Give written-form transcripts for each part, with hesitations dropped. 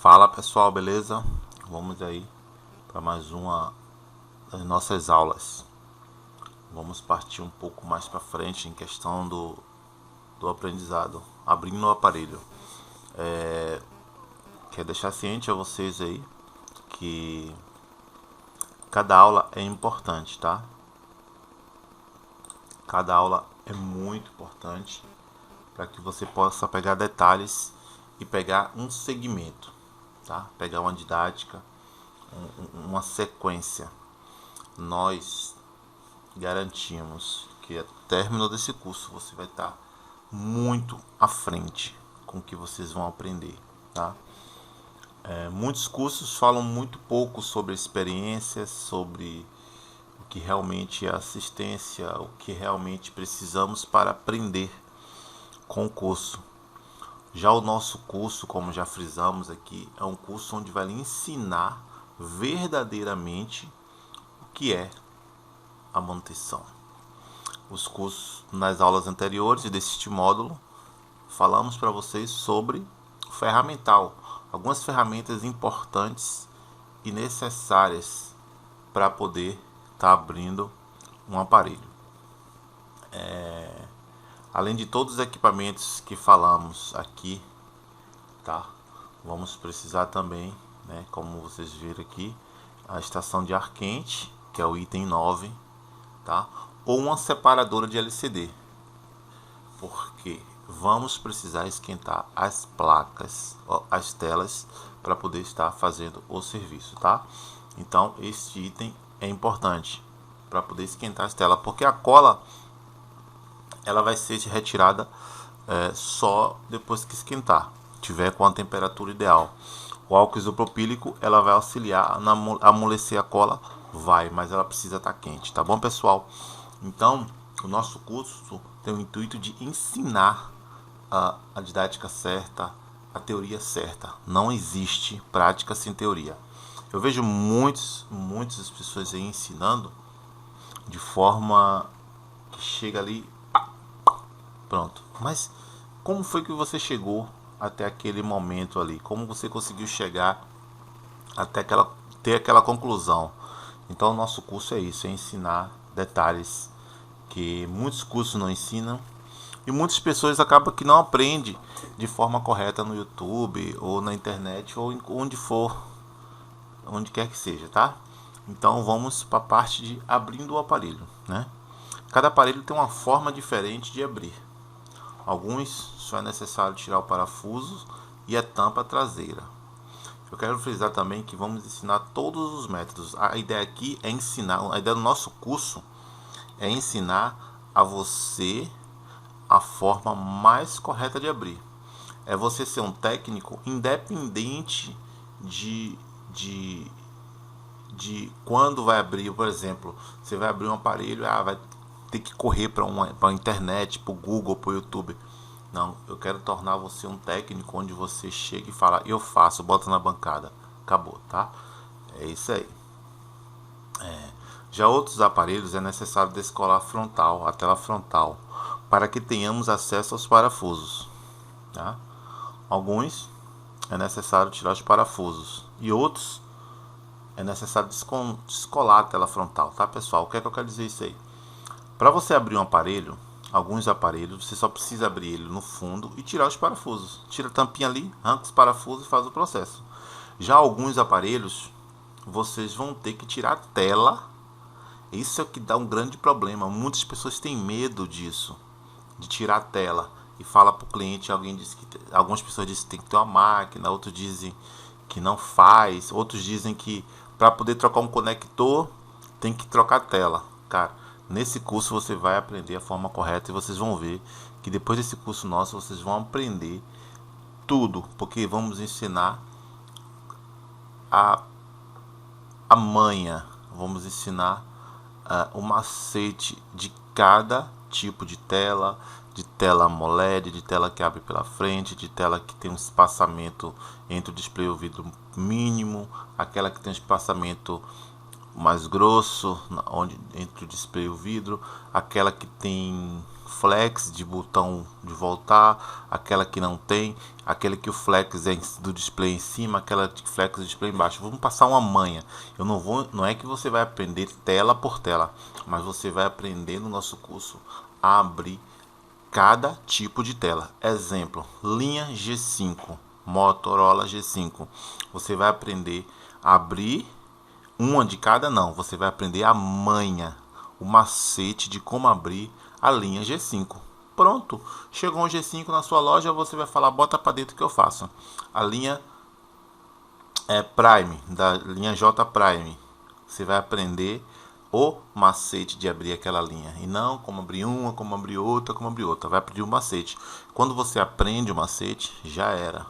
Fala pessoal, beleza? Vamos aí para mais uma das nossas aulas. Vamos partir um pouco mais para frente em questão do aprendizado, abrindo o aparelho. Quero deixar ciente a vocês aí que cada aula é importante, tá? Cada aula é muito importante para que você possa pegar detalhes e pegar um segmento, tá? Pegar uma didática, uma sequência. Nós garantimos que ao término desse curso você vai estar muito à frente com o que vocês vão aprender, tá? Muitos cursos falam muito pouco sobre experiências, sobre o que realmente é assistência, o que realmente precisamos para aprender com o curso. Já o nosso curso, como já frisamos aqui, é um curso onde vai lhe ensinar verdadeiramente o que é a manutenção. Os cursos, nas aulas anteriores deste módulo, falamos para vocês sobre o ferramental, algumas ferramentas importantes e necessárias para poder estar abrindo um aparelho. Além de todos os equipamentos que falamos aqui, tá? Vamos precisar também, né, como vocês viram aqui, a estação de ar quente, que é o item 9, tá? Ou uma separadora de LCD, porque vamos precisar esquentar as placas, as telas, para poder estar fazendo o serviço, tá? Então este item é importante para poder esquentar as telas, porque a cola ela vai ser retirada só depois que esquentar, tiver com a temperatura ideal. O álcool isopropílico ela vai auxiliar a amolecer a cola, mas ela precisa estar quente, tá bom, pessoal? Então o nosso curso tem o intuito de ensinar a didática certa, a teoria certa. Não existe prática sem teoria. Eu vejo muitas pessoas aí ensinando de forma que chega ali, pronto. Mas como foi que você chegou até aquele momento ali? Como você conseguiu chegar até ter aquela conclusão? Então o nosso curso é isso, é ensinar detalhes que muitos cursos não ensinam e muitas pessoas acabam que não aprendem de forma correta no YouTube ou na internet ou onde for, onde quer que seja, tá? Então vamos para a parte de abrindo o aparelho, né? Cada aparelho tem uma forma diferente de abrir. Alguns só é necessário tirar o parafuso e a tampa traseira. Eu quero frisar também que vamos ensinar todos os métodos. A ideia aqui é ensinar, a ideia do nosso curso é ensinar a você a forma mais correta de abrir. É você ser um técnico independente de quando vai abrir. Por exemplo, você vai abrir um aparelho, vai ter que correr para a internet, para o Google, para o YouTube. Não, eu quero tornar você um técnico onde você chega e fala, eu faço, bota na bancada. Acabou, tá? É isso aí. Já outros aparelhos é necessário descolar a tela frontal, para que tenhamos acesso aos parafusos, tá? Alguns é necessário tirar os parafusos e outros é necessário descolar a tela frontal, tá, pessoal? O que é que eu quero dizer isso aí? Para você abrir um aparelho, alguns aparelhos, você só precisa abrir ele no fundo e tirar os parafusos. Tira a tampinha ali, arranca os parafusos e faz o processo. Já alguns aparelhos, vocês vão ter que tirar a tela. Isso é o que dá um grande problema. Muitas pessoas têm medo disso, de tirar a tela. E fala para o cliente, algumas pessoas dizem que tem que ter uma máquina, outros dizem que não faz, outros dizem que para poder trocar um conector tem que trocar a tela. Cara, nesse curso você vai aprender a forma correta e vocês vão ver que depois desse curso nosso vocês vão aprender tudo, porque vamos ensinar a manha, vamos ensinar o macete de cada tipo de tela AMOLED, de tela que abre pela frente, de tela que tem um espaçamento entre o display e o vidro mínimo, aquela que tem um espaçamento mais grosso entre o display e o vidro, aquela que tem flex de botão de voltar, aquela que não tem, aquele que o flex é do display em cima, aquela que flex do display embaixo. Vamos passar uma manha. Não é que você vai aprender tela por tela, mas você vai aprender no nosso curso a abrir cada tipo de tela. Exemplo, linha G5, Motorola G5. Você vai aprender a abrir uma de cada, não. Você vai aprender a manha, o macete de como abrir a linha G5. Pronto. Chegou um G5 na sua loja, você vai falar, bota para dentro que eu faço. A linha Prime, da linha J Prime. Você vai aprender o macete de abrir aquela linha. E não como abrir uma, como abrir outra, como abrir outra. Vai aprender o macete. Quando você aprende o macete, já era.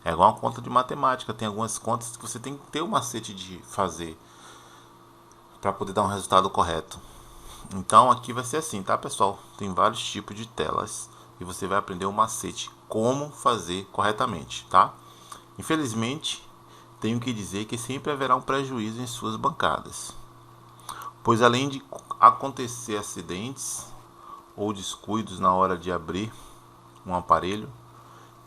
É igual uma conta de matemática. Tem algumas contas que você tem que ter o macete de fazer para poder dar um resultado correto. Então aqui vai ser assim, tá, pessoal? Tem vários tipos de telas e você vai aprender o macete, como fazer corretamente, tá? Infelizmente, tenho que dizer que sempre haverá um prejuízo em suas bancadas, pois além de acontecer acidentes ou descuidos na hora de abrir um aparelho,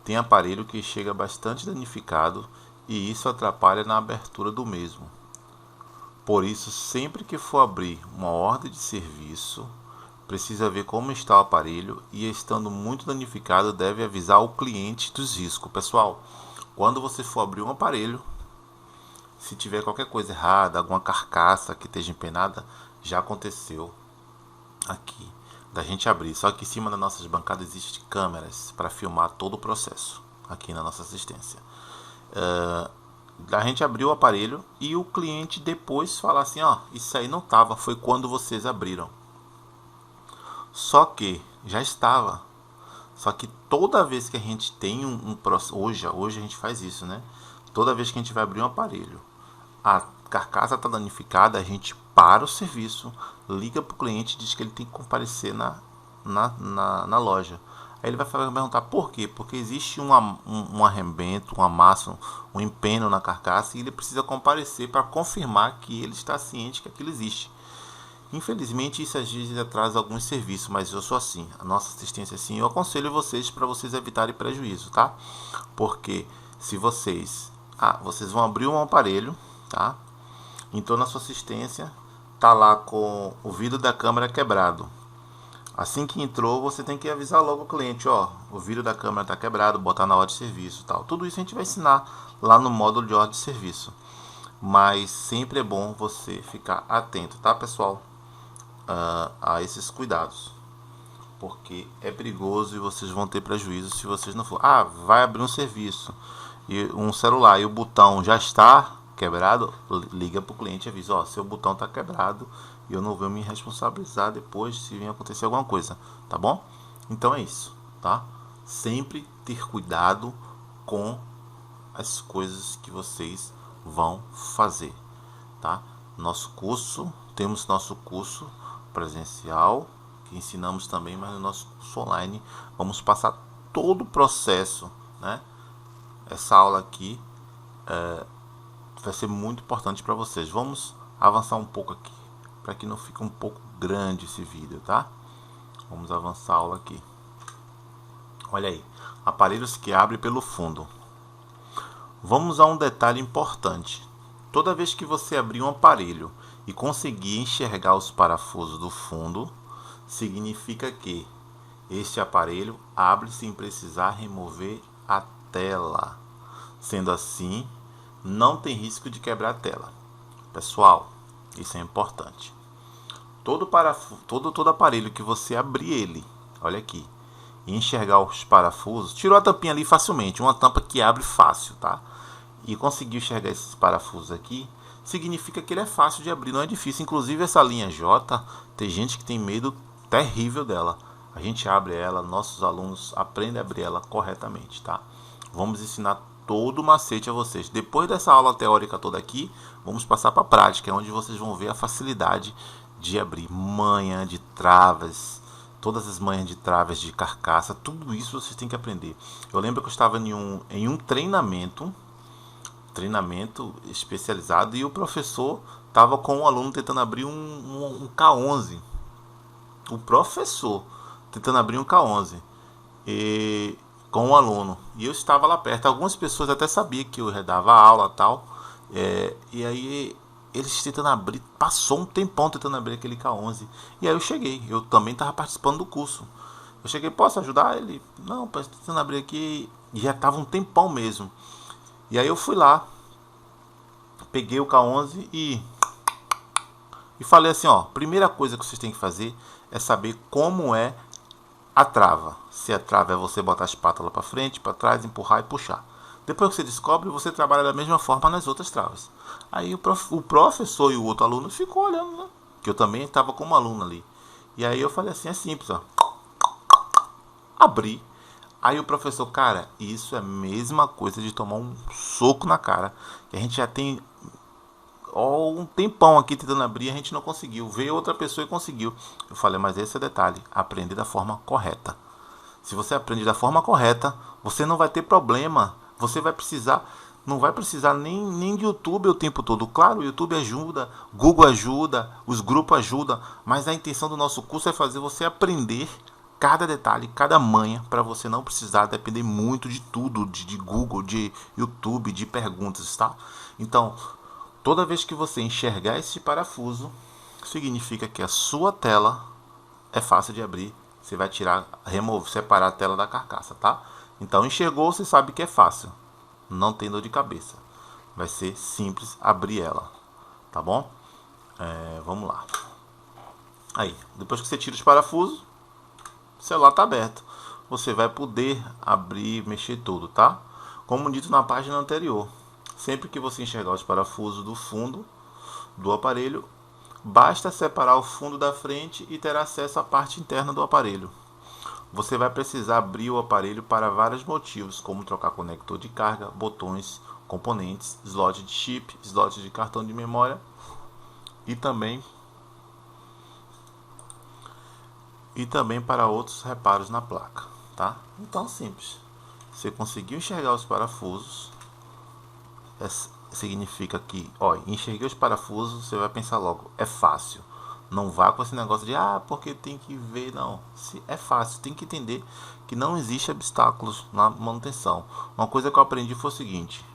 tem aparelho que chega bastante danificado e isso atrapalha na abertura do mesmo. Por isso, sempre que for abrir uma ordem de serviço, precisa ver como está o aparelho e, estando muito danificado, deve avisar o cliente dos riscos. Pessoal, quando você for abrir um aparelho, se tiver qualquer coisa errada, alguma carcaça que esteja empenada, já aconteceu aqui da gente abrir. Só que em cima das nossas bancadas existem câmeras para filmar todo o processo aqui na nossa assistência. A gente abriu o aparelho e o cliente depois fala assim, ó, isso aí não estava, foi quando vocês abriram. Só que já estava. Só que toda vez que a gente tem um processo, hoje a gente faz isso, né? Toda vez que a gente vai abrir um aparelho, a carcaça está danificada, a gente para o serviço, liga para o cliente e diz que ele tem que comparecer na loja. Aí ele vai perguntar por quê? Porque existe um arrebento, um amasso, um empeno na carcaça e ele precisa comparecer para confirmar que ele está ciente que aquilo existe. Infelizmente isso às vezes atrasa alguns serviços, mas eu sou assim, a nossa assistência é assim. Eu aconselho vocês para vocês evitarem prejuízo, tá? Porque se vocês vão abrir um aparelho, tá? Então na sua assistência tá lá com o vidro da câmera quebrado. Assim que entrou, você tem que avisar logo o cliente, ó, o vidro da câmera está quebrado, botar na ordem de serviço, tal. Tudo isso a gente vai ensinar lá no módulo de ordem de serviço. Mas sempre é bom você ficar atento, tá, pessoal? A esses cuidados. Porque é perigoso e vocês vão ter prejuízo se vocês não for. Vai abrir um serviço e um celular e o botão já está quebrado, liga para o cliente e avisa, ó, seu botão está quebrado e eu não vou me responsabilizar depois se vir acontecer alguma coisa, tá bom? Então é isso, tá? Sempre ter cuidado com as coisas que vocês vão fazer, tá? Temos nosso curso presencial que ensinamos também, mas no nosso curso online vamos passar todo o processo, né? Essa aula aqui vai ser muito importante para vocês. Vamos avançar um pouco aqui para que não fique um pouco grande esse vídeo, tá? Vamos avançar a aula aqui. Olha aí, aparelhos que abrem pelo fundo. Vamos a um detalhe importante. Toda vez que você abrir um aparelho e conseguir enxergar os parafusos do fundo, significa que este aparelho abre sem precisar remover a tela. Sendo assim, não tem risco de quebrar a tela. Pessoal, isso é importante. Todo aparelho que você abrir ele, olha aqui, e enxergar os parafusos, tirou a tampinha ali facilmente, uma tampa que abre fácil, tá? E conseguiu enxergar esses parafusos aqui, significa que ele é fácil de abrir, não é difícil. Inclusive essa linha J, tem gente que tem medo terrível dela. A gente abre ela, nossos alunos aprendem a abrir ela corretamente, tá? Vamos ensinar todo o macete a vocês. Depois dessa aula teórica toda aqui, vamos passar para a prática, onde vocês vão ver a facilidade de abrir manha de travas, todas as manhas de travas de carcaça, tudo isso vocês têm que aprender. Eu lembro que eu estava em um treinamento especializado e o professor estava com um aluno tentando abrir um K11. O professor tentando abrir um K11 com um aluno, e eu estava lá perto. Algumas pessoas até sabiam que eu dava aula e tal, e aí eles tentando abrir, passou um tempão tentando abrir aquele K11, e aí eu cheguei, eu também estava participando do curso. Eu cheguei, posso ajudar? Ele, não, tentando abrir aqui, e já estava um tempão mesmo. E aí eu fui lá, peguei o K11 e falei assim, ó, primeira coisa que vocês têm que fazer é saber como é a trava. Se a trava é você botar a espátula para frente, para trás, empurrar e puxar. Depois que você descobre, você trabalha da mesma forma nas outras travas. Aí o professor e o outro aluno ficou olhando, né? Que eu também estava como aluno ali. E aí eu falei assim, é simples, ó. Abri. Aí o professor, cara, isso é a mesma coisa de tomar um soco na cara. Que a gente já tem um tempão aqui tentando abrir, a gente não conseguiu. Veio outra pessoa e conseguiu. Eu falei, mas esse é o detalhe, aprender da forma correta. Se você aprende da forma correta, você não vai ter problema. Você vai precisar, não vai precisar nem de YouTube o tempo todo. Claro, o YouTube ajuda, Google ajuda, os grupos ajudam, mas a intenção do nosso curso é fazer você aprender cada detalhe, cada manha, para você não precisar depender muito de tudo, de Google, de YouTube, de perguntas, tá? Então, toda vez que você enxergar esse parafuso, significa que a sua tela é fácil de abrir. Você vai separar a tela da carcaça, tá? Então enxergou, você sabe que é fácil. Não tem dor de cabeça. Vai ser simples abrir ela, tá bom? Vamos lá. Aí, depois que você tira os parafusos, o celular tá aberto. Você vai poder abrir, mexer tudo, tá? Como dito na página anterior, sempre que você enxergar os parafusos do fundo do aparelho, basta separar o fundo da frente e ter acesso à parte interna do aparelho. Você vai precisar abrir o aparelho para vários motivos, como trocar conector de carga, botões, componentes, slot de chip, slot de cartão de memória e também para outros reparos na placa, tá? Então, simples. Você conseguiu enxergar os parafusos, significa que, ó, enxerguei os parafusos, você vai pensar logo, é fácil. Não vá com esse negócio de, porque tem que ver, não. Se é fácil, tem que entender que não existe obstáculos na manutenção. Uma coisa que eu aprendi foi o seguinte,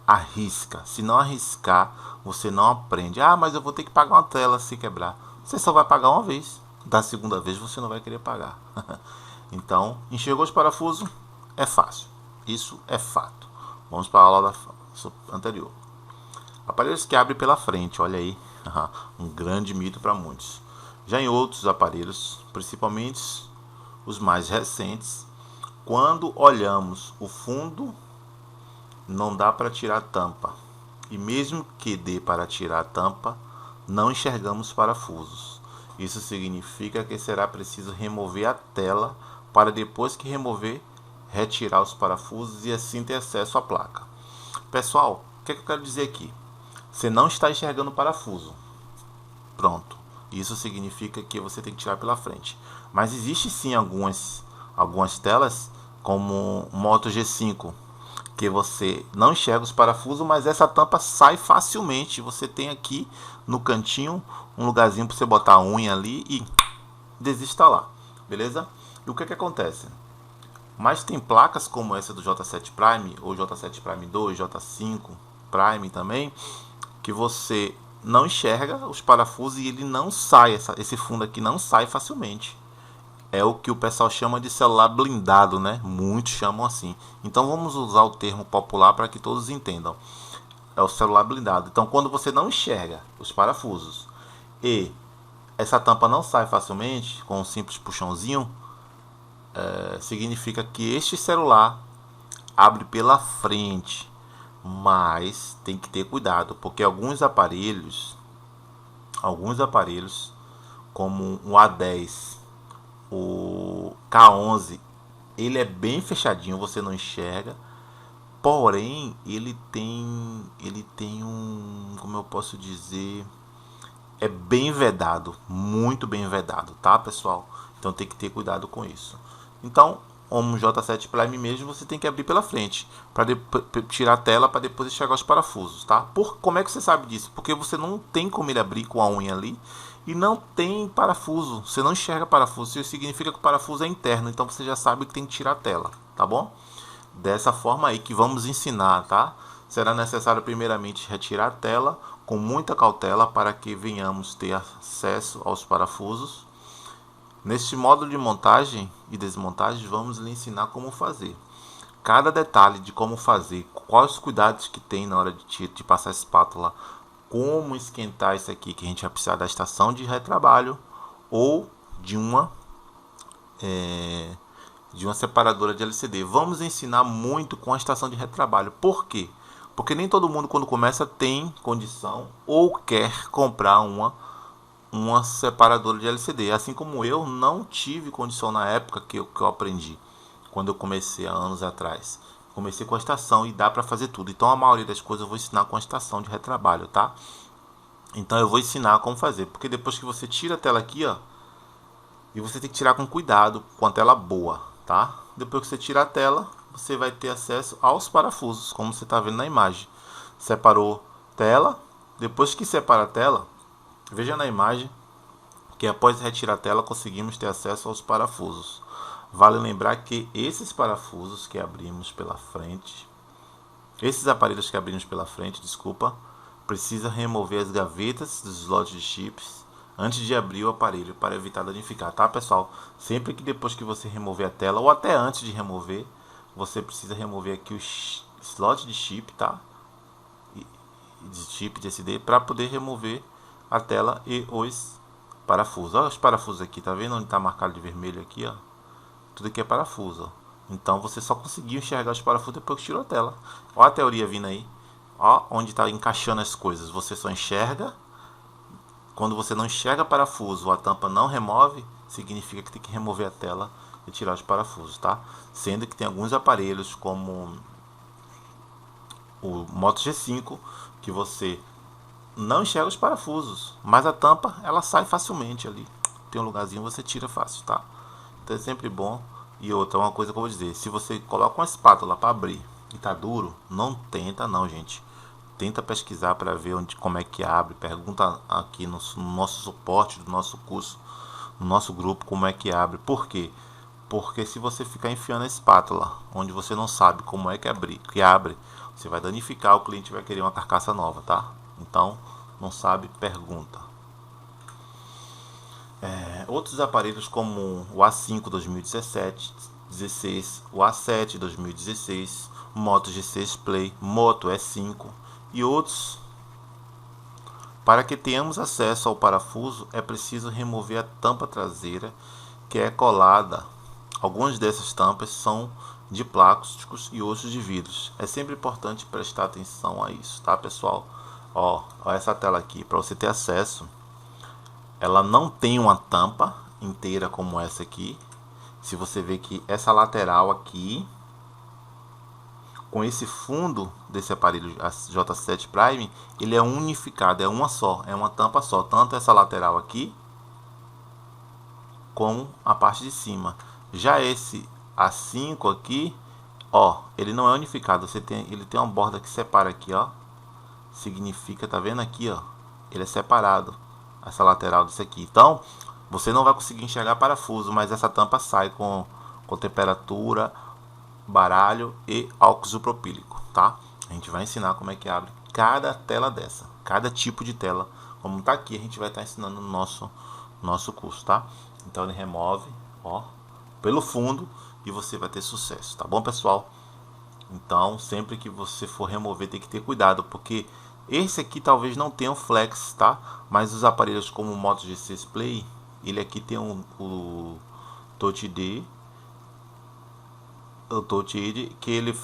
arrisca. Se não arriscar, você não aprende. Mas eu vou ter que pagar uma tela se quebrar. Você só vai pagar uma vez. Da segunda vez você não vai querer pagar. Então, enxergou os parafusos, é fácil. Isso é fato. Vamos para a aula anterior. Aparelhos que abrem pela frente, olha aí, um grande mito para muitos. Já em outros aparelhos, principalmente os mais recentes, quando olhamos o fundo, não dá para tirar a tampa. E mesmo que dê para tirar a tampa, não enxergamos parafusos. Isso significa que será preciso remover a tela para, depois que remover, retirar os parafusos e assim ter acesso à placa. Pessoal, o que eu quero dizer aqui? Você não está enxergando o parafuso. Pronto. Isso significa que você tem que tirar pela frente. Mas existe sim algumas telas, como Moto G5, que você não enxerga os parafusos, mas essa tampa sai facilmente. Você tem aqui no cantinho um lugarzinho para você botar a unha ali e desinstalar. Beleza? E o que acontece? Mas tem placas como essa do J7 Prime, ou J7 Prime 2, J5 Prime também, que você não enxerga os parafusos e ele não sai, esse fundo aqui não sai facilmente. É o que o pessoal chama de celular blindado, né? Muitos chamam assim. Então vamos usar o termo popular para que todos entendam. É o celular blindado. Então quando você não enxerga os parafusos e essa tampa não sai facilmente, com um simples puxãozinho, significa que este celular abre pela frente. Mas tem que ter cuidado, porque alguns aparelhos como o A10, o K11, ele é bem fechadinho, você não enxerga. Porém, ele tem um, como eu posso dizer, é bem vedado, muito bem vedado, tá, pessoal? Então tem que ter cuidado com isso. Então, como o J7 Prime mesmo, você tem que abrir pela frente para tirar a tela para depois enxergar os parafusos, tá? Como é que você sabe disso? Porque você não tem como ele abrir com a unha ali e não tem parafuso, você não enxerga parafuso, isso significa que o parafuso é interno, então você já sabe que tem que tirar a tela, tá bom? Dessa forma aí que vamos ensinar, tá? Será necessário primeiramente retirar a tela com muita cautela para que venhamos ter acesso aos parafusos. Neste módulo de montagem e desmontagem vamos lhe ensinar como fazer. Cada detalhe de como fazer, quais os cuidados que tem na hora de passar a espátula, como esquentar isso aqui, que a gente vai precisar da estação de retrabalho ou de uma separadora de LCD. Vamos ensinar muito com a estação de retrabalho. Por quê? Porque nem todo mundo quando começa tem condição ou quer comprar uma separadora de LCD. Assim como eu não tive condição na época que eu aprendi. Quando eu comecei há anos atrás. Comecei com a estação e dá para fazer tudo. Então a maioria das coisas eu vou ensinar com a estação de retrabalho, tá? Então eu vou ensinar como fazer. Porque depois que você tira a tela aqui, ó. E você tem que tirar com cuidado, com a tela boa, tá? Depois que você tira a tela, você vai ter acesso aos parafusos, como você está vendo na imagem. Separou tela. Depois que separa a tela, veja na imagem que após retirar a tela conseguimos ter acesso aos parafusos. Vale lembrar que esses parafusos que abrimos pela frente, esses aparelhos que abrimos pela frente, precisa remover as gavetas dos slots de chips antes de abrir o aparelho para evitar danificar, tá pessoal? Sempre que depois que você remover a tela ou até antes de remover, você precisa remover aqui o slot de chip, tá? De chip de SD para poder remover a tela e os parafusos. Olha os parafusos aqui, tá vendo onde está marcado de vermelho aqui, ó? Tudo aqui é parafuso, ó. Então você só conseguiu enxergar os parafusos depois que tirou a tela. Olha a teoria vindo aí. Ó, onde está encaixando as coisas. Você só enxerga. Quando você não enxerga parafuso ou a tampa não remove, significa que tem que remover a tela e tirar os parafusos, tá? Sendo que tem alguns aparelhos como o Moto G5 que você não enxerga os parafusos, mas a tampa ela sai facilmente ali. Tem um lugarzinho, você tira fácil, tá? Então é sempre bom. E outra, uma coisa que eu vou dizer, se você coloca uma espátula para abrir e tá duro, não tenta não, gente. Tenta pesquisar para ver como é que abre, pergunta aqui no nosso suporte do nosso curso, no nosso grupo, como é que abre. Por quê? Porque se você ficar enfiando a espátula onde você não sabe como é que abre, você vai danificar, o cliente vai querer uma carcaça nova, tá? Então, não sabe, pergunta. Outros aparelhos como o A5 2017, 16, o A7 2016, o Moto G6 Play, Moto E5 e outros. Para que tenhamos acesso ao parafuso, é preciso remover a tampa traseira que é colada. Algumas dessas tampas são de plásticos e outros de vidros. É sempre importante prestar atenção a isso, tá pessoal? Ó essa tela aqui, para você ter acesso. Ela não tem uma tampa inteira como essa aqui. Se você ver que essa lateral aqui, com esse fundo desse aparelho J7 Prime, ele é unificado, é uma só, é uma tampa só. Tanto essa lateral aqui, como a parte de cima. Já esse A5 aqui, ó, ele não é unificado. Ele tem uma borda que separa aqui, ó. Significa, tá vendo aqui, ó? Ele é separado. Essa lateral desse aqui. Então, você não vai conseguir enxergar parafuso, mas essa tampa sai com temperatura, baralho e álcool isopropílico, tá? A gente vai ensinar como é que abre cada tela dessa, cada tipo de tela. Como tá aqui, a gente vai estar ensinando no nosso curso, tá? Então ele remove, ó, pelo fundo e você vai ter sucesso, tá bom, pessoal? Então, sempre que você for remover, tem que ter cuidado, porque esse aqui talvez não tenha um flex, tá? Mas os aparelhos como o Moto G6 Play, ele aqui tem o Touch ID, que ele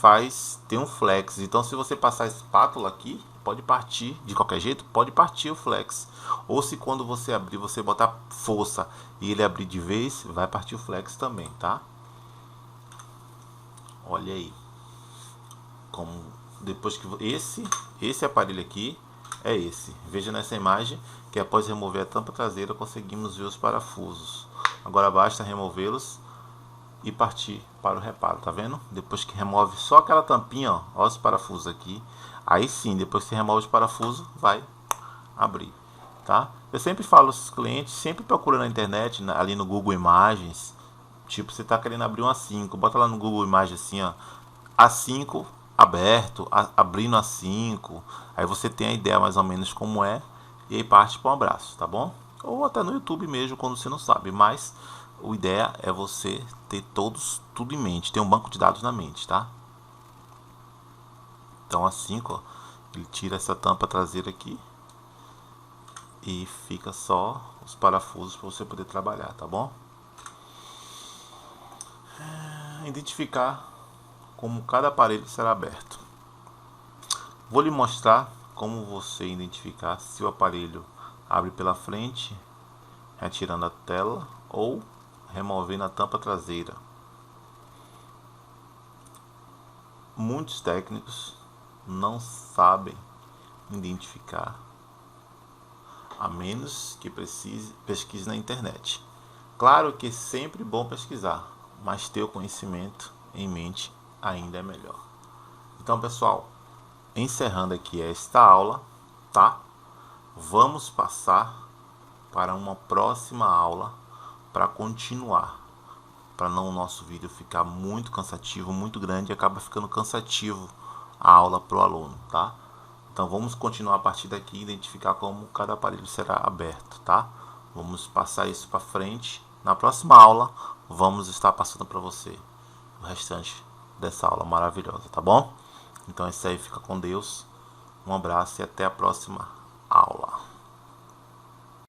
tem um flex. Então, se você passar a espátula aqui, pode partir de qualquer jeito, pode partir o flex. Ou se quando você abrir, você botar força e ele abrir de vez, vai partir o flex também, tá? Olha aí. Depois que esse aparelho aqui é esse. Veja nessa imagem que após remover a tampa traseira conseguimos ver os parafusos. Agora basta removê-los e partir para o reparo, tá vendo? Depois que remove só aquela tampinha, ó, olha os parafusos aqui. Aí sim, depois que você remove os parafusos, vai abrir, tá? Eu sempre falo aos clientes, sempre procura na internet, ali no Google Imagens. Tipo, você está querendo abrir um A5, bota lá no Google Imagens assim, ó, A5 aberto, abrindo A5. Aí você tem a ideia mais ou menos como é. E aí parte para um abraço, tá bom? Ou até no YouTube mesmo, quando você não sabe. Mas a ideia é você ter tudo em mente, ter um banco de dados na mente, tá? Então A5, ó, ele tira essa tampa traseira aqui e fica só os parafusos para você poder trabalhar, tá bom? Identificar como cada aparelho será aberto. Vou lhe mostrar como você identificar se o aparelho abre pela frente, retirando a tela, ou removendo a tampa traseira. Muitos técnicos não sabem identificar, a menos que pesquise na internet. Claro que é sempre bom pesquisar, mas ter o conhecimento em mente ainda é melhor. Então, pessoal, encerrando aqui esta aula, tá? Vamos passar para uma próxima aula para continuar, para não o nosso vídeo ficar muito cansativo, muito grande, e acaba ficando cansativo a aula para o aluno, tá? Então vamos continuar a partir daqui, identificar como cada aparelho será aberto, tá? Vamos passar isso para frente. Na próxima aula, vamos estar passando para você o restante dessa aula maravilhosa, tá bom? Então é isso aí, fica com Deus. Um abraço e até a próxima